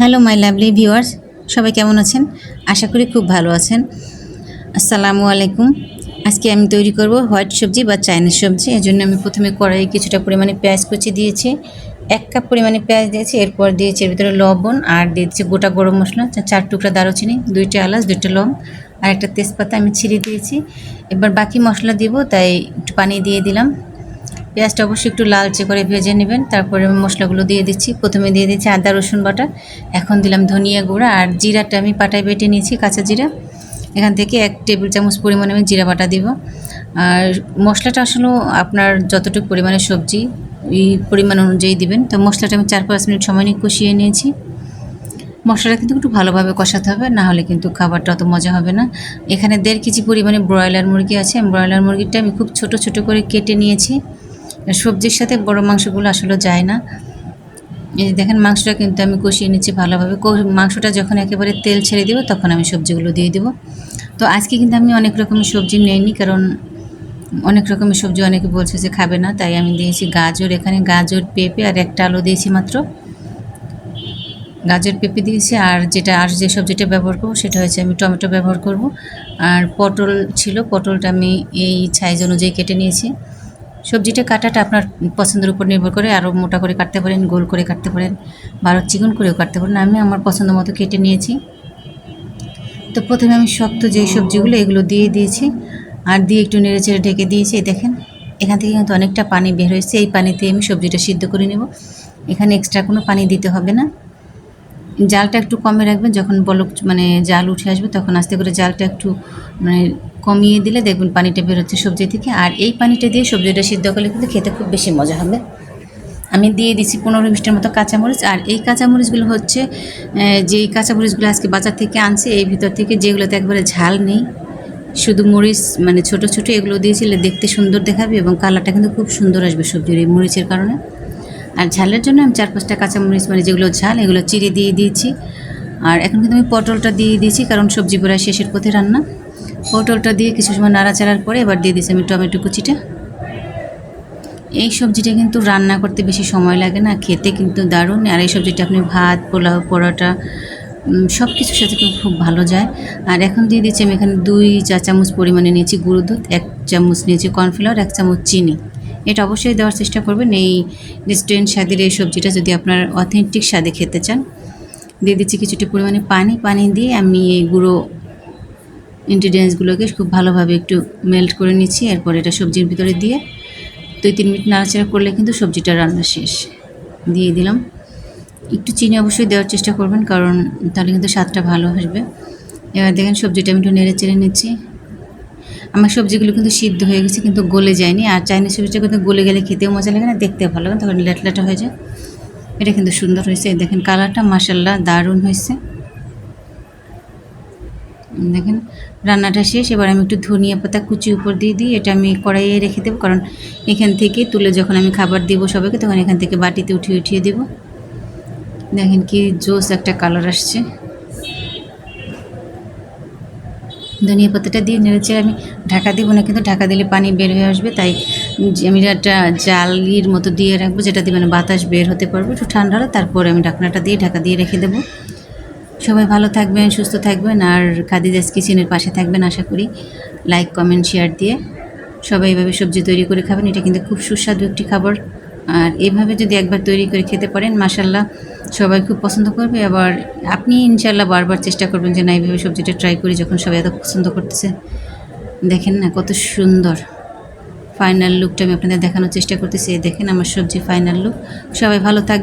Hello my lovely viewers, সবাই কেমন আছেন? আশা করি খুব ভালো আছেন। আসসালামু আলাইকুম। আজকে আমি তৈরি করব হোয়াইট সবজি বা চাইনিজ সবজি। এজন্য আমি প্রথমে কড়াইয়ে কিছুটা পরিমাণে পেঁয়াজ কুচি দিয়েছি। ১ কাপ পরিমাণে পেঁয়াজ দিয়েছি। এরপর দিয়েছি এর ভিতরে লবণ আর দিয়েছি গোটা গরম মশলা, ৪ টুকরা দারুচিনি, ২টা এলাচ, ২টা লং আর একটা তেজপাতা আমি ছিঁড়ে দিয়েছি। এবার বাকি মশলা দিব, তাই একটু পানি দিয়ে দিলাম। পেঁয়াজটা অবশ্যই একটু লালচে করে ভেজে নেবেন। তারপরে মশলাগুলো দিয়ে দিচ্ছি। প্রথমে দিয়ে দিচ্ছি আদা রসুন বাটা, এখন দিলাম ধনিয়া গুঁড়া আর জিরাটা আমি পাটায় বেটে নিয়েছি, কাঁচা জিরা। এখান থেকে ১ টেবিল চামচ পরিমাণে আমি জিরা বাটা দিব। আর মশলাটা আসলে আপনার যতটুকু পরিমাণে সবজি এই পরিমাণ অনুযায়ী দিবেন। তো মশলাটা আমি ৪-৫ মিনিট সময় নিয়ে কষিয়ে নিয়েছি। মশলাটা কিন্তু একটু ভালোভাবে কষাতে হবে, না হলে কিন্তু খাবারটা অত মজা হবে না। এখানে ১.৫ কেজি পরিমাণে ব্রয়লার মুরগি আছে। ব্রয়লার মুরগিটা আমি খুব ছোট ছোট করে কেটে নিয়েছি। সবজির সাথে বড় মাংসগুলো আসলে যায় না। এই যে দেখেন, মাংসটা কিন্তু আমি কষিয়ে নিচ্ছি ভালোভাবে। মাংসটা যখন একেবারে তেল ছেড়ে দেবো তখন আমি সবজিগুলো দিয়ে দেবো। তো আজকে কিন্তু আমি অনেক রকমের সবজি নেইনি, কারণ অনেক রকমের সবজি অনেকে বলছে যে খাবে না, তাই আমি দিয়েছি গাজর। এখানে গাজর, পেঁপে আর একটা আলু দিয়েছি মাত্র। গাজর, পেঁপে দিয়েছি। আর যে সবজিটা ব্যবহার করব সেটা হচ্ছে আমি টমেটো ব্যবহার করব। আর পটল ছিল, পটলটা আমি এই সাইজ অনুযায়ী কেটে নিয়েছি। সবজিটা কাটাটা আপনার পছন্দের উপর নির্ভর করে, আরও মোটা করে কাটতে পারেন, গোল করে কাটতে পারেন, বা আরও চিকন করেও কাটতে পারেন। আমি আমার পছন্দ মতো কেটে নিয়েছি। তো প্রথমে আমি শক্ত যেই সবজিগুলো এগুলো দিয়ে দিয়েছি আর দিয়ে একটু নেড়েচেড়ে ঢেকে দিয়েছি। দেখেন, এখান থেকে কিন্তু অনেকটা পানি বের হয়েছে। এই পানিতে আমি সবজিটা সিদ্ধ করে নেব। এখানে এক্সট্রা কোনো পানি দিতে হবে না। জালটা একটু কমে রাখবেন। যখন বলক জাল উঠে আসবে তখন আস্তে করে জালটা একটু মানে কমিয়ে দিলে দেখবেন পানিটা বের হচ্ছে সবজি থেকে। আর এই পানিটা দিয়ে সবজিটা সিদ্ধ করলে কিন্তু খেতে খুব বেশি মজা হবে। আমি দিয়ে দিচ্ছি ১৫-২০টার মতো কাঁচামরিচ। আর এই কাঁচামরিচগুলো হচ্ছে যেই কাঁচামরিচগুলো আজকে বাজার থেকে আনছি, এই ভিতর থেকে যেগুলোতে একবারে ঝাল নেই, শুধু মরিচ ছোটো ছোটো, এগুলো দিয়েছিলে দেখতে সুন্দর দেখাবে এবং কালারটা কিন্তু খুব সুন্দর আসবে সবজির এই মরিচের কারণে। আর ঝালের জন্য আমি ৪-৫টা কাঁচামরিচ যেগুলো ঝাল এগুলো চিড়ে দিয়ে দিয়েছি। আর এখন কিন্তু আমি পটলটা দিয়ে দিয়েছি, কারণ সবজি প্রায় শেষের পথে রান্না। পটলটা দিয়ে কিছু সময় নাড়াচাড়ার পরে এবার দিয়ে দিয়েছি আমি টমেটো কুচিটা। এই সবজিটা কিন্তু রান্না করতে বেশি সময় লাগে না, খেতে কিন্তু দারুণ। আর এই সবজিটা আপনি ভাত, পোলাও, পরোটা সব কিছুর সাথে কিন্তু খুব ভালো যায়। আর এখন দিয়ে দিচ্ছি আমি এখানে ২ চা চামচ পরিমাণে নিয়েছি গুঁড়ো দুধ, ১ চামচ নিয়েছি কর্নফ্লাওয়ার, ১ চামচ চিনি। এটা অবশ্যই দেওয়ার চেষ্টা করবেন এই রেস্টুরেন্ট স্বাদের এই সবজিটা যদি আপনার অথেন্টিক স্বাদে খেতে চান। দিয়ে দিচ্ছি কিছুটা পরিমাণে পানি দিয়ে আমি এই গুঁড়ো ইনগ্রিডিয়েন্টসগুলোকে খুব ভালোভাবে একটু মেল্ট করে নিচ্ছি। এরপর এটা সবজির ভিতরে দিয়ে ২-৩ মিনিট নাড়াচাড়া করলে কিন্তু সবজিটা রান্না শেষ। দিয়ে দিলাম একটু চিনি, অবশ্যই দেওয়ার চেষ্টা করবেন, কারণ তাহলে কিন্তু স্বাদটা ভালো আসবে। এবার দেখেন সবজিটা আমি একটু নেড়ে চেড়ে নিচ্ছি। আমার সবজিগুলো কিন্তু সিদ্ধ হয়ে গেছে, কিন্তু গলে যায়নি। আর চাইনিজ সবজিটা কিন্তু গলে গেলে খেতেও মজা লাগে না, দেখতেও ভালো লাগে, তখন লেটলাটা হয়ে যায়। এটা কিন্তু সুন্দর হয়েছে। দেখেন কালারটা মাশাআল্লাহ দারুণ হয়েছে। দেখেন রান্নাটা শেষ। এবার আমি একটু ধনিয়া পাতা কুচি উপর দিয়ে দিই। এটা আমি কড়াইয়ে রেখে দেবো, কারণ এখান থেকে তুলে যখন আমি খাবার দিব সবাইকে, তখন এখান থেকে বাটিতে উঠিয়ে দেবো। দেখেন কি জোস একটা কালার আসছে। ধনিয়া পাতাটা দিয়ে নেড়েচেড়ে আমি ঢাকা দিব না, কিন্তু ঢাকা দিলে পানি বের হয়ে আসবে, তাই আমি একটা জালির মতো দিয়ে রাখবো, যেটা দিয়ে বাতাস বের হতে পারবে। একটু ঠান্ডা হলে তারপরে আমি ঢাকনাটা দিয়ে ঢাকা দিয়ে রেখে দেবো। সবাই ভালো থাকবেন, সুস্থ থাকবেন, আর খাদিজাস কিচেনের পাশে থাকবেন আশা করি। লাইক, কমেন্ট, শেয়ার দিয়ে সবাই এভাবে সবজি তৈরি করে খাবেন। এটা কিন্তু খুব সুস্বাদু একটি খাবার। আর এভাবে যদি একবার তৈরি করে খেতে পারেন, মাশাআল্লাহ সবাই খুব পছন্দ করবে। আবার আপনি ইনশাআল্লাহ বারবার চেষ্টা করবেন যে না, এইভাবে সবজিটা ট্রাই করি, যখন সবাই এত পছন্দ করতেছে। দেখেন না কত সুন্দর ফাইনাল লুকটা আমি আপনাদের দেখানোর চেষ্টা করতেছি। দেখেন আমার সবজি ফাইনাল লুক। সবাই ভালো থাকবে।